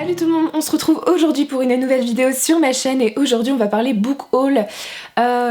Salut tout le monde, on se retrouve aujourd'hui pour une nouvelle vidéo sur ma chaîne et aujourd'hui on va parler book haul.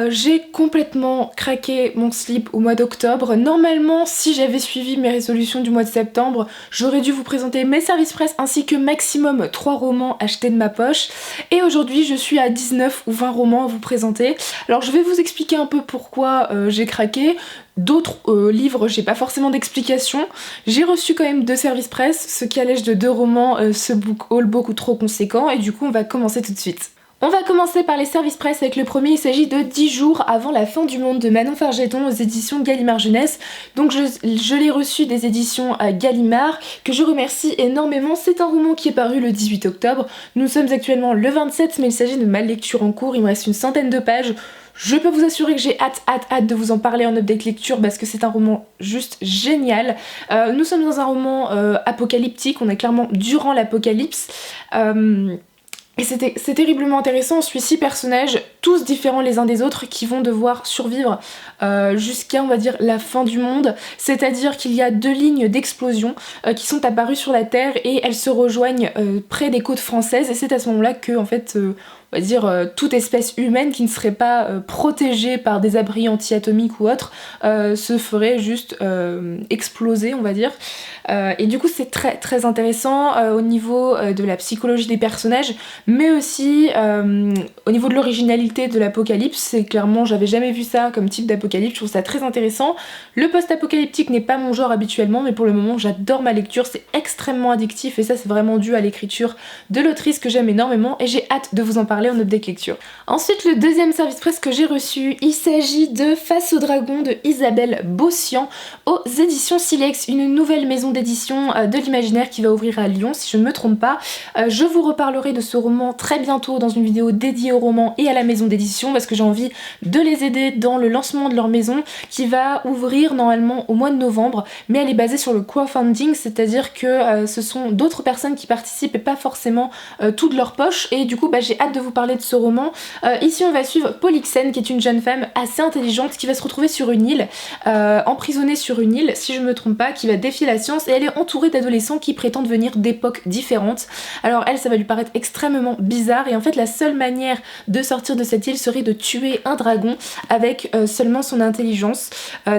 J'ai complètement craqué mon slip au mois d'octobre. Normalement, si j'avais suivi mes résolutions du mois de septembre, j'aurais dû vous présenter mes services presse ainsi que maximum 3 romans achetés de ma poche. Et aujourd'hui je suis à 19 ou 20 romans à vous présenter. Alors je vais vous expliquer un peu pourquoi j'ai craqué. D'autres livres, j'ai pas forcément d'explication. J'ai reçu quand même 2 services presse, ce qui allège de 2 romans ce book haul beaucoup trop conséquent et du coup on va commencer tout de suite. On va commencer par les services presse avec le premier, il s'agit de 10 jours avant la fin du monde de Manon Fargeton aux éditions Gallimard Jeunesse. Donc je l'ai reçu des éditions Gallimard, que je remercie énormément. C'est un roman qui est paru le 18 octobre. Nous sommes actuellement le 27, mais il s'agit de ma lecture en cours, il me reste une centaine de pages. Je peux vous assurer que j'ai hâte de vous en parler en update lecture parce que c'est un roman juste génial. Nous sommes dans un roman apocalyptique, on est clairement durant l'apocalypse. Et c'est terriblement intéressant, on suit 6 personnages, tous différents les uns des autres, qui vont devoir survivre jusqu'à, on va dire, la fin du monde. C'est-à-dire qu'il y a 2 lignes d'explosion qui sont apparues sur la Terre et elles se rejoignent près des côtes françaises. Et c'est à ce moment-là que, en fait, on va dire, toute espèce humaine qui ne serait pas protégée par des abris anti-atomiques ou autres se ferait juste exploser, on va dire. Et du coup c'est très intéressant au niveau de la psychologie des personnages, mais aussi au niveau de l'originalité de l'apocalypse. C'est clairement, j'avais jamais vu ça comme type d'apocalypse, je trouve ça très intéressant. Le post-apocalyptique n'est pas mon genre habituellement, mais pour le moment j'adore ma lecture, c'est extrêmement addictif et ça c'est vraiment dû à l'écriture de l'autrice que j'aime énormément et j'ai hâte de vous en parler en update lecture. Ensuite, le deuxième service presse que j'ai reçu, il s'agit de Face au dragon de Isabelle Bossian aux éditions Silex, une nouvelle maison d'édition de l'imaginaire qui va ouvrir à Lyon si je ne me trompe pas. Je vous reparlerai de ce roman très bientôt dans une vidéo dédiée au roman et à la maison d'édition parce que j'ai envie de les aider dans le lancement de leur maison qui va ouvrir normalement au mois de novembre, mais elle est basée sur le crowdfunding, c'est-à-dire que ce sont d'autres personnes qui participent et pas forcément tout de leur poche, et du coup j'ai hâte de vous parler de ce roman. Ici on va suivre Polyxène qui est une jeune femme assez intelligente qui va se retrouver sur une île, emprisonnée sur une île si je me trompe pas, qui va défier la science et elle est entourée d'adolescents qui prétendent venir d'époques différentes. Alors elle, ça va lui paraître extrêmement bizarre et en fait la seule manière de sortir de cette île serait de tuer un dragon avec seulement son intelligence.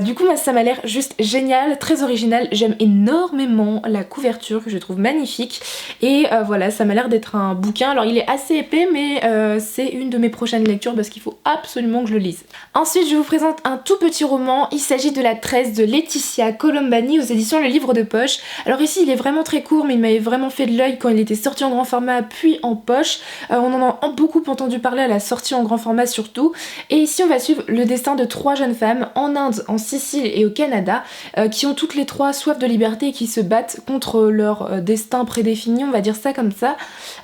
Du coup ça m'a l'air juste génial, très original, j'aime énormément la couverture que je trouve magnifique et voilà, ça m'a l'air d'être un bouquin. Alors il est assez épais mais c'est une de mes prochaines lectures parce qu'il faut absolument que je le lise. Ensuite je vous présente un tout petit roman, il s'agit de La Tresse de Laetitia Colombani aux éditions Le Livre de Poche. Alors ici il est vraiment très court mais il m'avait vraiment fait de l'œil quand il était sorti en grand format puis en poche. On en a beaucoup entendu parler à la sortie en grand format surtout. Et ici on va suivre le destin de 3 jeunes femmes en Inde, en Sicile et au Canada qui ont toutes les 3 soif de liberté et qui se battent contre leur destin prédéfini, on va dire ça comme ça.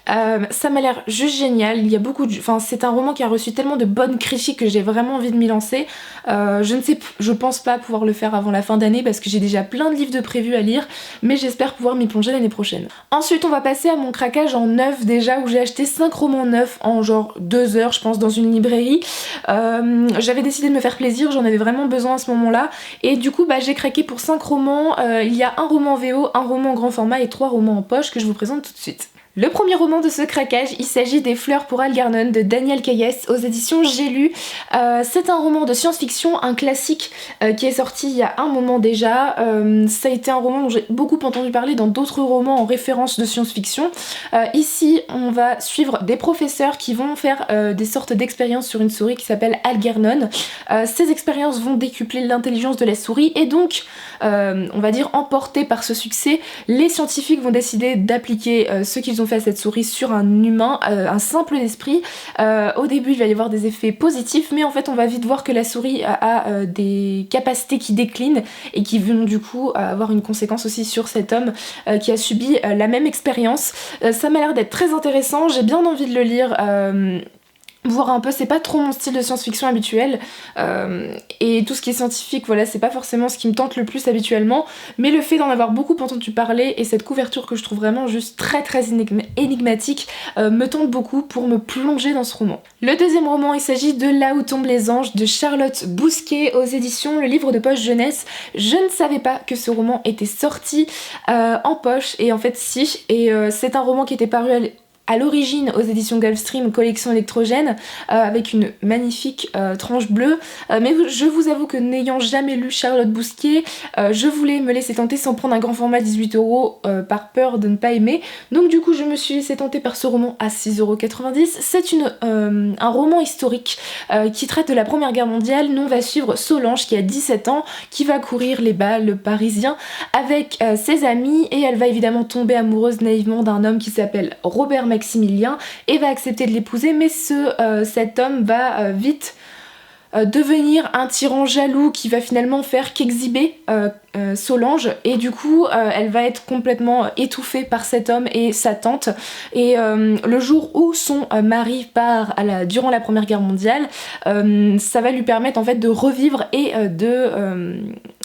Ça m'a l'air juste génial, il y a beaucoup de... Enfin c'est un roman qui a reçu tellement de bonnes critiques que j'ai vraiment envie de m'y lancer. Je pense pas pouvoir le faire avant la fin d'année parce que j'ai déjà plein de livres de prévus à lire, mais j'espère pouvoir m'y plonger l'année prochaine. Ensuite on va passer à mon craquage en neuf déjà, où j'ai acheté 5 romans neufs en genre 2 heures je pense dans une librairie. J'avais décidé de me faire plaisir, j'en avais vraiment besoin à ce moment là et du coup j'ai craqué pour 5 romans. Il y a un roman VO, un roman grand format et 3 romans en poche que je vous présente tout de suite. Le premier roman de ce craquage, il s'agit des Fleurs pour Algernon de Daniel Kayes aux éditions J'ai lu. C'est un roman de science-fiction, un classique qui est sorti il y a un moment déjà. Ça a été un roman dont j'ai beaucoup entendu parler dans d'autres romans en référence de science-fiction. Ici, on va suivre des professeurs qui vont faire des sortes d'expériences sur une souris qui s'appelle Algernon. Ces expériences vont décupler l'intelligence de la souris et donc, on va dire emportés par ce succès, les scientifiques vont décider d'appliquer ce qu'ils ont fait à cette souris sur un humain, un simple d'esprit. Au début il va y avoir des effets positifs mais en fait on va vite voir que la souris a des capacités qui déclinent et qui vont du coup avoir une conséquence aussi sur cet homme qui a subi la même expérience. Ça m'a l'air d'être très intéressant, j'ai bien envie de le lire. voir un peu, c'est pas trop mon style de science-fiction habituel, et tout ce qui est scientifique, voilà, c'est pas forcément ce qui me tente le plus habituellement, mais le fait d'en avoir beaucoup entendu parler et cette couverture que je trouve vraiment juste très énigmatique me tente beaucoup pour me plonger dans ce roman. Le deuxième roman, il s'agit de Là où tombent les anges de Charlotte Bousquet aux éditions Le Livre de Poche Jeunesse. Je ne savais pas que ce roman était sorti en poche, et en fait si, et c'est un roman qui était paru à l'origine aux éditions Gulfstream collection électrogène, avec une magnifique tranche bleue, mais je vous avoue que n'ayant jamais lu Charlotte Bousquet, je voulais me laisser tenter sans prendre un grand format 18€ par peur de ne pas aimer, donc du coup je me suis laissée tenter par ce roman à 6,90€. C'est un roman historique qui traite de la Première Guerre mondiale. Nous on va suivre Solange qui a 17 ans, qui va courir les bals parisiens avec ses amis, et elle va évidemment tomber amoureuse naïvement d'un homme qui s'appelle Robert Maximilien et va accepter de l'épouser, mais cet homme va vite devenir un tyran jaloux qui va finalement faire qu'exhiber Solange, et du coup elle va être complètement étouffée par cet homme et sa tante, et le jour où son mari part durant la Première Guerre mondiale, ça va lui permettre en fait de revivre et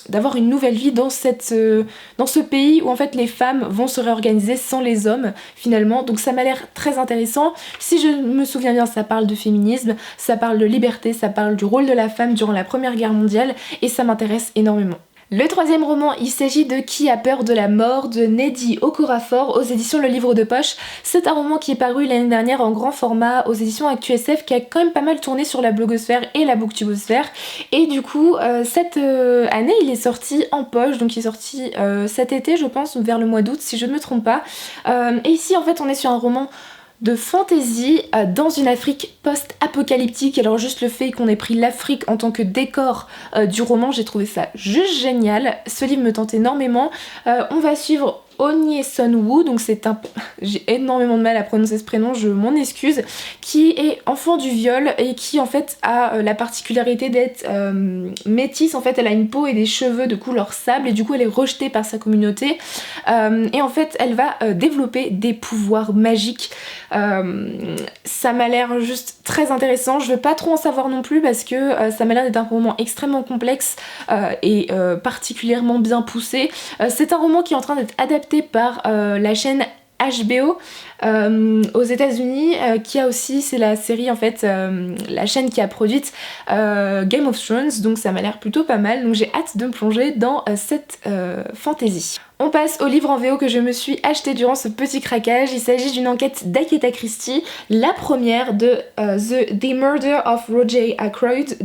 d'avoir une nouvelle vie dans ce pays où en fait les femmes vont se réorganiser sans les hommes finalement. Donc ça m'a l'air très intéressant. Si je me souviens bien, ça parle de féminisme, ça parle de liberté, ça parle du rôle de la femme durant la Première Guerre mondiale, et ça m'intéresse énormément. Le troisième roman, il s'agit de Qui a peur de la mort de Nnedi Okorafor aux éditions Le Livre de Poche. C'est un roman qui est paru l'année dernière en grand format aux éditions ActuSF, qui a quand même pas mal tourné sur la blogosphère et la booktubosphère, et du coup cette année il est sorti en poche, donc il est sorti cet été je pense, vers le mois d'août si je ne me trompe pas, et ici en fait on est sur un roman de fantasy dans une Afrique post-apocalyptique. Alors juste le fait qu'on ait pris l'Afrique en tant que décor du roman, j'ai trouvé ça juste génial. Ce livre me tente énormément. On va suivre Onyeson-woo, donc j'ai énormément de mal à prononcer ce prénom, je m'en excuse, qui est enfant du viol et qui en fait a la particularité d'être métisse. En fait elle a une peau et des cheveux de couleur sable, et du coup elle est rejetée par sa communauté, et en fait elle va développer des pouvoirs magiques. Ça m'a l'air juste très intéressant. Je veux pas trop en savoir non plus parce que ça m'a l'air d'être un roman extrêmement complexe et particulièrement bien poussé. C'est un roman qui est en train d'être adapté par la chaîne HBO aux États-Unis, qui a aussi, c'est la série en fait, la chaîne qui a produite Game of Thrones, donc ça m'a l'air plutôt pas mal, donc j'ai hâte de me plonger dans cette fantasy. On passe au livre en VO que je me suis acheté durant ce petit craquage. Il s'agit d'une enquête d'Agatha Christie, la première de The Murder of Roger Ackroyd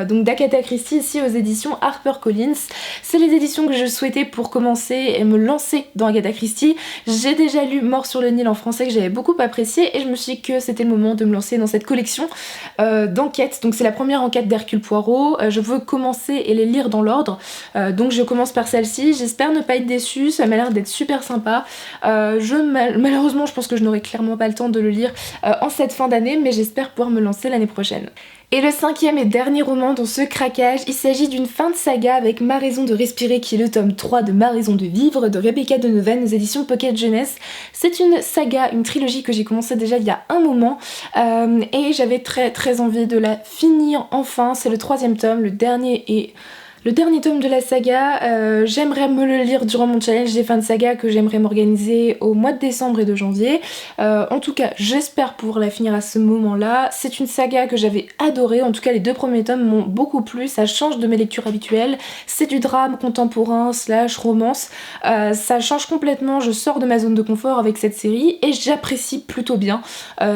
donc d'Agatha Christie, ici aux éditions HarperCollins. C'est les éditions que je souhaitais pour commencer et me lancer dans Agatha Christie. J'ai déjà lu Mort sur le Nil en français que j'avais beaucoup apprécié, et je me suis dit que c'était le moment de me lancer dans cette collection d'enquêtes. Donc c'est la première enquête d'Hercule Poirot. Je veux commencer et les lire dans l'ordre, donc je commence par celle-ci. J'espère ne pas être déçue, ça m'a l'air d'être super sympa. Malheureusement je pense que je n'aurai clairement pas le temps de le lire en cette fin d'année, mais j'espère pouvoir me lancer l'année prochaine. Et le cinquième et dernier roman dans ce craquage, il s'agit d'une fin de saga avec Ma raison de respirer, qui est le tome 3 de Ma raison de vivre de Rebecca Donovan aux éditions Pocket Jeunesse. C'est une saga, une trilogie que j'ai commencé déjà il y a un moment, et j'avais très envie de la finir enfin. C'est le troisième tome, le dernier tome de la saga. J'aimerais me le lire durant mon challenge des fins de saga que j'aimerais m'organiser au mois de décembre et de janvier. En tout cas, j'espère pouvoir la finir à ce moment-là. C'est une saga que j'avais adorée, en tout cas les 2 premiers tomes m'ont beaucoup plu, ça change de mes lectures habituelles. C'est du drame contemporain / romance, ça change complètement, je sors de ma zone de confort avec cette série et j'apprécie plutôt bien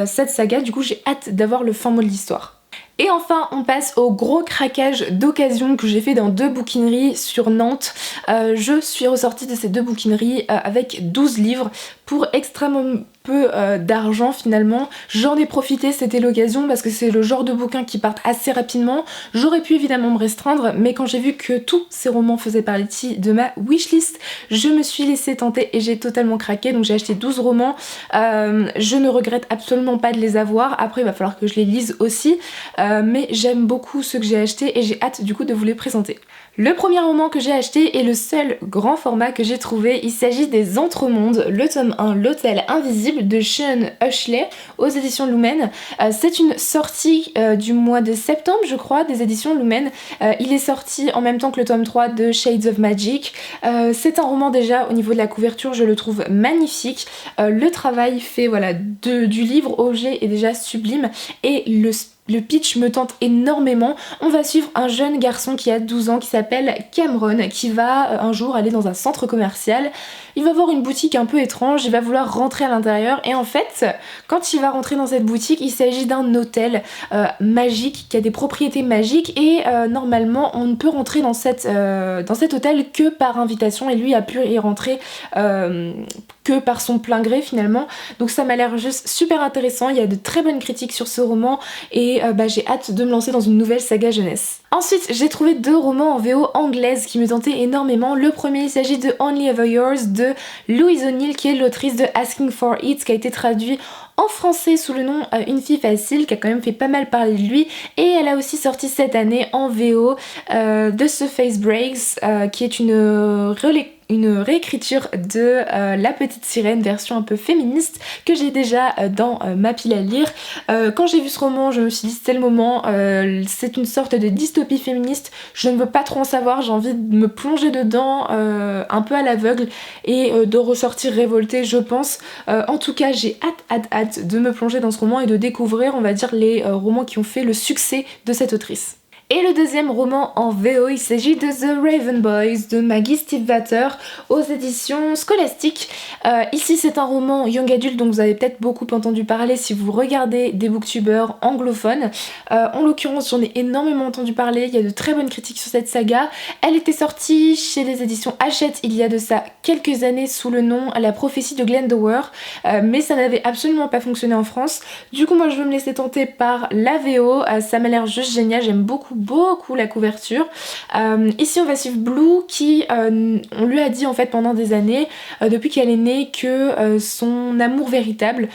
cette saga, du coup j'ai hâte d'avoir le fin mot de l'histoire. Et enfin on passe au gros craquage d'occasion que j'ai fait dans 2 bouquineries sur Nantes. Je suis ressortie de ces 2 bouquineries avec 12 livres pour extrêmement peu d'argent finalement. J'en ai profité, c'était l'occasion parce que c'est le genre de bouquins qui partent assez rapidement. J'aurais pu évidemment me restreindre, mais quand j'ai vu que tous ces romans faisaient partie de ma wishlist, je me suis laissée tenter et j'ai totalement craqué. Donc j'ai acheté 12 romans, je ne regrette absolument pas de les avoir. Après il va falloir que je les lise aussi, mais j'aime beaucoup ceux que j'ai achetés et j'ai hâte du coup de vous les présenter. Le premier roman que j'ai acheté est le seul grand format que j'ai trouvé, il s'agit des Entremondes, le tome 1, L'Hôtel Invisible Incorrigible de Sean Ushley aux éditions Lumen. C'est une sortie du mois de septembre je crois des éditions Lumen. Il est sorti en même temps que le tome 3 de Shades of Magic. C'est un roman déjà au niveau de la couverture, je le trouve magnifique. Le travail fait voilà, du livre objet est déjà sublime et le pitch me tente énormément. On va suivre un jeune garçon qui a 12 ans qui s'appelle Cameron qui va un jour aller dans un centre commercial. Il va voir une boutique un peu étrange, il va vouloir rentrer à l'intérieur et en fait quand il va rentrer dans cette boutique il s'agit d'un hôtel magique qui a des propriétés magiques et normalement on ne peut rentrer dans cet hôtel que par invitation et lui a pu y rentrer que par son plein gré finalement. Donc ça m'a l'air juste super intéressant, il y a de très bonnes critiques sur ce roman et j'ai hâte de me lancer dans une nouvelle saga jeunesse. Ensuite j'ai trouvé 2 romans en VO anglaise qui me tentaient énormément. Le premier il s'agit de Only Ever Yours de Louise O'Neill qui est l'autrice de Asking for It qui a été traduit en français sous le nom Une fille facile qui a quand même fait pas mal parler de lui et elle a aussi sorti cette année en VO The Surface Breaks qui est une réécriture de La Petite Sirène, version un peu féministe que j'ai déjà dans ma pile à lire. Quand j'ai vu ce roman, je me suis dit c'est le moment, c'est une sorte de dystopie féministe, je ne veux pas trop en savoir, j'ai envie de me plonger dedans un peu à l'aveugle et de ressortir révoltée je pense. En tout cas j'ai hâte de me plonger dans ce roman et de découvrir on va dire les romans qui ont fait le succès de cette autrice. Et le deuxième roman en VO, il s'agit de The Raven Boys de Maggie Stiefvater aux éditions Scholastic. Ici c'est un roman young adult dont vous avez peut-être beaucoup entendu parler si vous regardez des booktubeurs anglophones. En l'occurrence j'en ai énormément entendu parler, il y a de très bonnes critiques sur cette saga. Elle était sortie chez les éditions Hachette il y a de ça quelques années sous le nom La prophétie de Glendower, mais ça n'avait absolument pas fonctionné en France. Du coup moi je veux me laisser tenter par la VO, ça m'a l'air juste génial, j'aime beaucoup la couverture. Ici on va suivre Blue qui on lui a dit en fait pendant des années depuis qu'elle est née que son amour véritable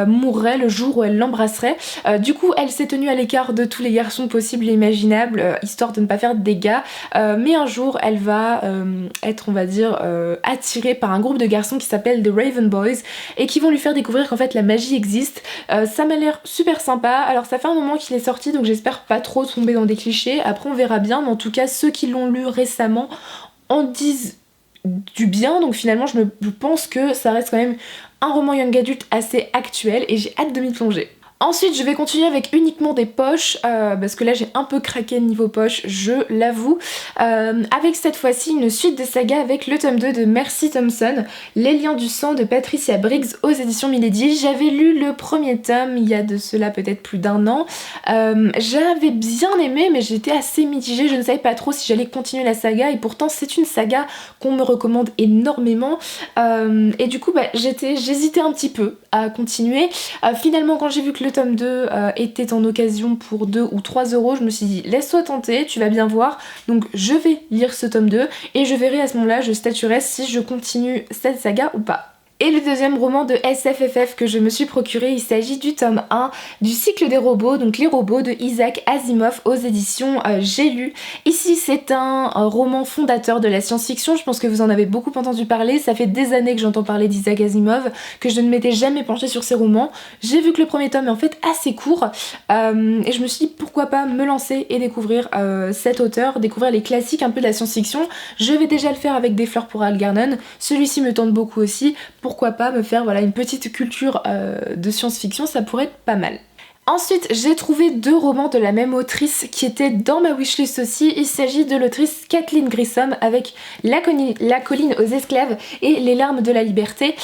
mourrait le jour où elle l'embrasserait. Du coup elle s'est tenue à l'écart de tous les garçons possibles et imaginables histoire de ne pas faire de dégâts, mais un jour elle va être on va dire attirée par un groupe de garçons qui s'appelle The Raven Boys et qui vont lui faire découvrir qu'en fait la magie existe. Ça m'a l'air super sympa, alors ça fait un moment qu'il est sorti donc j'espère pas trop tomber dans des clichés. Après on verra bien, mais en tout cas ceux qui l'ont lu récemment en disent du bien, donc finalement je pense que ça reste quand même un roman young adulte assez actuel et j'ai hâte de m'y plonger. Ensuite je vais continuer avec uniquement des poches parce que là j'ai un peu craqué niveau poche, je l'avoue, avec cette fois-ci une suite de sagas avec le tome 2 de Mercy Thompson, Les liens du sang de Patricia Briggs aux éditions Milady. J'avais lu le premier tome il y a de cela peut-être plus d'1 an, j'avais bien aimé mais j'étais assez mitigée, je ne savais pas trop si j'allais continuer la saga et pourtant c'est une saga qu'on me recommande énormément et du coup j'hésitais un petit peu à continuer. Finalement quand j'ai vu que le tome 2 était en occasion pour 2 ou 3 euros, je me suis dit laisse-toi tenter, tu vas bien voir, donc je vais lire ce tome 2 et je verrai à ce moment-là, je statuerai si je continue cette saga ou pas. Et le deuxième roman de SFFF que je me suis procuré, il s'agit du tome 1 du cycle des robots, donc les robots de Isaac Asimov aux éditions J'ai lu. Ici c'est un roman fondateur de la science-fiction, je pense que vous en avez beaucoup entendu parler, ça fait des années que j'entends parler d'Isaac Asimov, que je ne m'étais jamais penchée sur ses romans. J'ai vu que le premier tome est en fait assez court et je me suis dit pourquoi pas me lancer et découvrir cet auteur, découvrir les classiques un peu de la science-fiction. Je vais déjà le faire avec Des fleurs pour Algernon, celui-ci me tente beaucoup aussi. Pourquoi pas me faire voilà, une petite culture de science-fiction, ça pourrait être pas mal. Ensuite j'ai trouvé 2 romans de la même autrice qui étaient dans ma wishlist aussi. Il s'agit de l'autrice Kathleen Grissom avec La colline aux esclaves et Les larmes de la liberté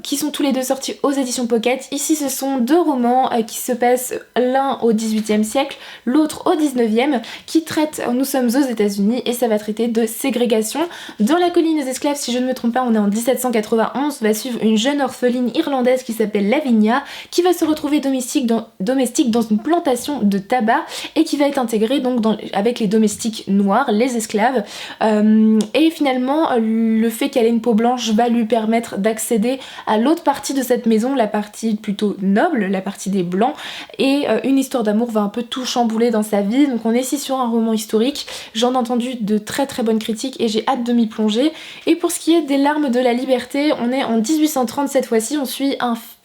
qui sont tous les deux sortis aux éditions Pocket. Ici ce sont 2 romans qui se passent l'un au 18e siècle, l'autre au 19e, qui traitent, nous sommes aux États-Unis et ça va traiter de ségrégation. Dans La colline aux esclaves, si je ne me trompe pas, on est en 1791, va suivre une jeune orpheline irlandaise qui s'appelle Lavinia qui va se retrouver domestique dans une plantation de tabac et qui va être intégrée donc avec les domestiques noirs, les esclaves, et finalement le fait qu'elle ait une peau blanche va lui permettre d'accéder à l'autre partie de cette maison, la partie plutôt noble, la partie des blancs, et une histoire d'amour va un peu tout chambouler dans sa vie. Donc on est ici sur un roman historique, j'en ai entendu de très très bonnes critiques et j'ai hâte de m'y plonger. Et pour ce qui est des larmes de la liberté, on est en 1830 cette fois-ci, on suit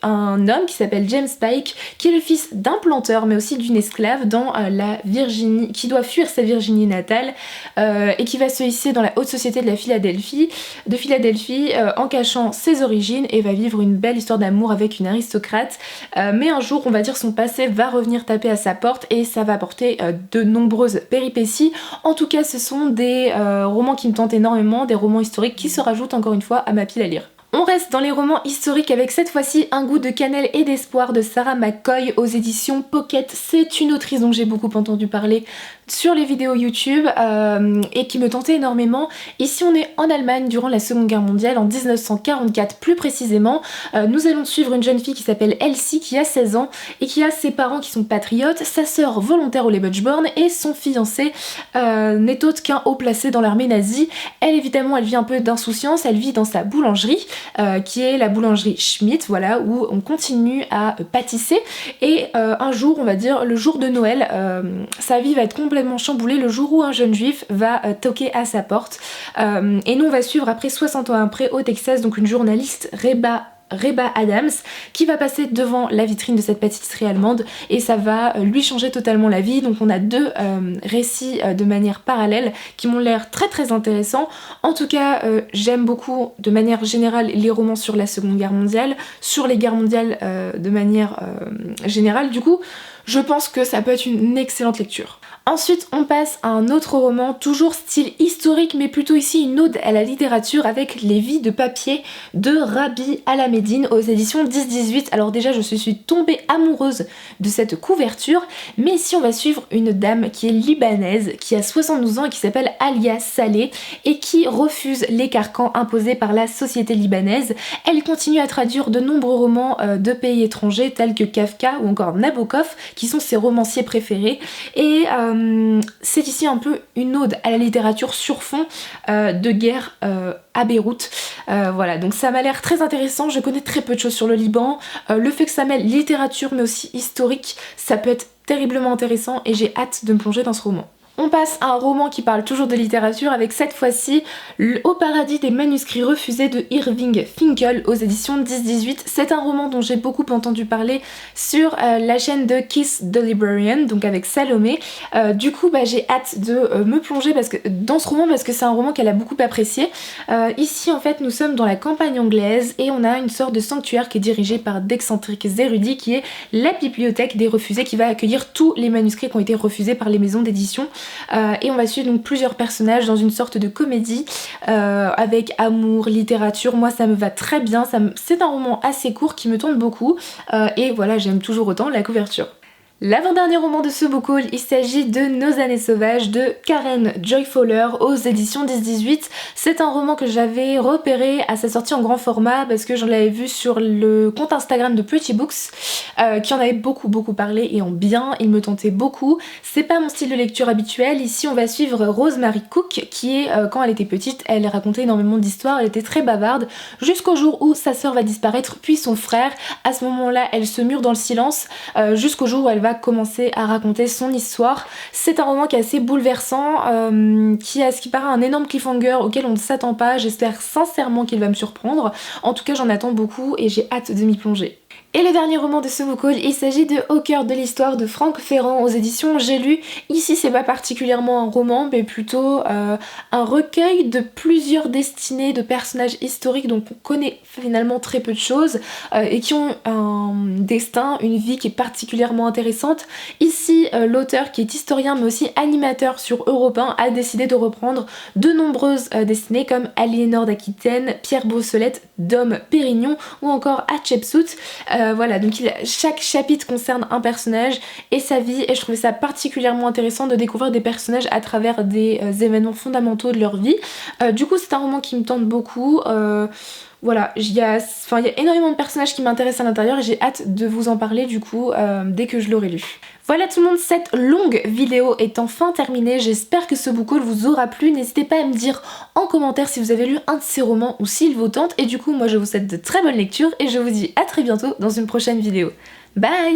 un homme qui s'appelle James Pike, qui est le fils d'un planteur mais aussi d'une esclave dans la Virginie, qui doit fuir sa Virginie natale et qui va se hisser dans la haute société de Philadelphie en cachant ses origines et va vivre une belle histoire d'amour avec une aristocrate. Mais un jour, on va dire, son passé va revenir taper à sa porte et ça va apporter de nombreuses péripéties. En tout cas, ce sont des romans qui me tentent énormément, des romans historiques qui se rajoutent encore une fois à ma pile à lire. On reste dans les romans historiques avec cette fois-ci Un goût de cannelle et d'espoir de Sarah McCoy aux éditions Pocket. C'est une autrice dont j'ai beaucoup entendu parler sur les vidéos YouTube et qui me tentait énormément. Ici on est en Allemagne durant la Seconde Guerre mondiale, en 1944 plus précisément. Nous allons suivre une jeune fille qui s'appelle Elsie qui a 16 ans et qui a ses parents qui sont patriotes, sa sœur volontaire au Lebensborn et son fiancé n'est autre qu'un haut placé dans l'armée nazie. Elle évidemment elle vit un peu d'insouciance, elle vit dans sa boulangerie qui est la boulangerie Schmidt, voilà, où on continue à pâtisser et un jour, on va dire le jour de Noël, sa vie va être complètement chamboulée le jour où un jeune juif va toquer à sa porte et nous on va suivre après 60 ans après au Texas donc une journaliste Reba Adams qui va passer devant la vitrine de cette pâtisserie allemande et ça va lui changer totalement la vie. Donc on a deux récits de manière parallèle qui m'ont l'air très intéressants. En tout cas j'aime beaucoup de manière générale les romans sur la Seconde Guerre mondiale, sur les guerres mondiales de manière générale. Du coup je pense que ça peut être une excellente lecture. Ensuite on passe à un autre roman, toujours style historique mais plutôt ici une ode à la littérature avec Les vies de papier de Rabi Alameddine aux éditions 10-18. Alors déjà je suis tombée amoureuse de cette couverture, mais ici on va suivre une dame qui est libanaise, qui a 72 ans et qui s'appelle Alia Saleh et qui refuse les carcans imposés par la société libanaise. Elle continue à traduire de nombreux romans de pays étrangers tels que Kafka ou encore Nabokov qui sont ses romanciers préférés et c'est ici un peu une ode à la littérature sur fond de guerre à Beyrouth. Voilà, donc ça m'a l'air très intéressant. Je connais très peu de choses sur le Liban. Le fait que ça mêle littérature mais aussi historique, ça peut être terriblement intéressant et j'ai hâte de me plonger dans ce roman. On passe à un roman qui parle toujours de littérature avec cette fois-ci Au paradis des manuscrits refusés de Irving Finkel aux éditions 10-18. C'est un roman dont j'ai beaucoup entendu parler sur la chaîne de Kiss the Librarian, donc avec Salomé. Du coup j'ai hâte de me plonger dans ce roman parce que c'est un roman qu'elle a beaucoup apprécié. Ici en fait nous sommes dans la campagne anglaise et on a une sorte de sanctuaire qui est dirigé par d'excentriques érudits qui est la bibliothèque des refusés qui va accueillir tous les manuscrits qui ont été refusés par les maisons d'édition. Et on va suivre donc plusieurs personnages dans une sorte de comédie avec amour, littérature. Moi ça me va très bien, c'est un roman assez court qui me tente beaucoup et voilà, j'aime toujours autant la couverture. L'avant-dernier roman de ce book haul, il s'agit de Nos années sauvages de Karen Joy Fowler aux éditions 10-18. C'est un roman que j'avais repéré à sa sortie en grand format parce que j'en l'avais vu sur le compte Instagram de Pretty Books qui en avait beaucoup parlé et en bien, il me tentait beaucoup. C'est pas mon style de lecture habituel. Ici on va suivre Rosemary Cook qui est, quand elle était petite, elle racontait énormément d'histoires, elle était très bavarde jusqu'au jour où sa sœur va disparaître puis son frère. À ce moment-là elle se mure dans le silence jusqu'au jour où elle va commencer à raconter son histoire. C'est un roman qui est assez bouleversant, qui a ce qui paraît un énorme cliffhanger auquel on ne s'attend pas. J'espère sincèrement qu'il va me surprendre. En tout cas j'en attends beaucoup et j'ai hâte de m'y plonger. Et le dernier roman de ce book haul, il s'agit de Au cœur de l'histoire de Franck Ferrand aux éditions J'ai lu. Ici c'est pas particulièrement un roman mais plutôt un recueil de plusieurs destinées de personnages historiques dont on connaît finalement très peu de choses et qui ont un destin, une vie qui est particulièrement intéressante. Ici l'auteur qui est historien mais aussi animateur sur Europe 1 a décidé de reprendre de nombreuses destinées comme Aliénor d'Aquitaine, Pierre Brossolette, Dom Pérignon ou encore Hatshepsut. Voilà, donc chaque chapitre concerne un personnage et sa vie et je trouvais ça particulièrement intéressant de découvrir des personnages à travers des événements fondamentaux de leur vie. Du coup c'est un roman qui me tente beaucoup. Voilà, il y a énormément de personnages qui m'intéressent à l'intérieur et j'ai hâte de vous en parler du coup dès que je l'aurai lu. Voilà tout le monde, cette longue vidéo est enfin terminée. J'espère que ce book haul vous aura plu. N'hésitez pas à me dire en commentaire si vous avez lu un de ces romans ou s'il vous tente. Et du coup moi je vous souhaite de très bonnes lectures et je vous dis à très bientôt dans une prochaine vidéo. Bye!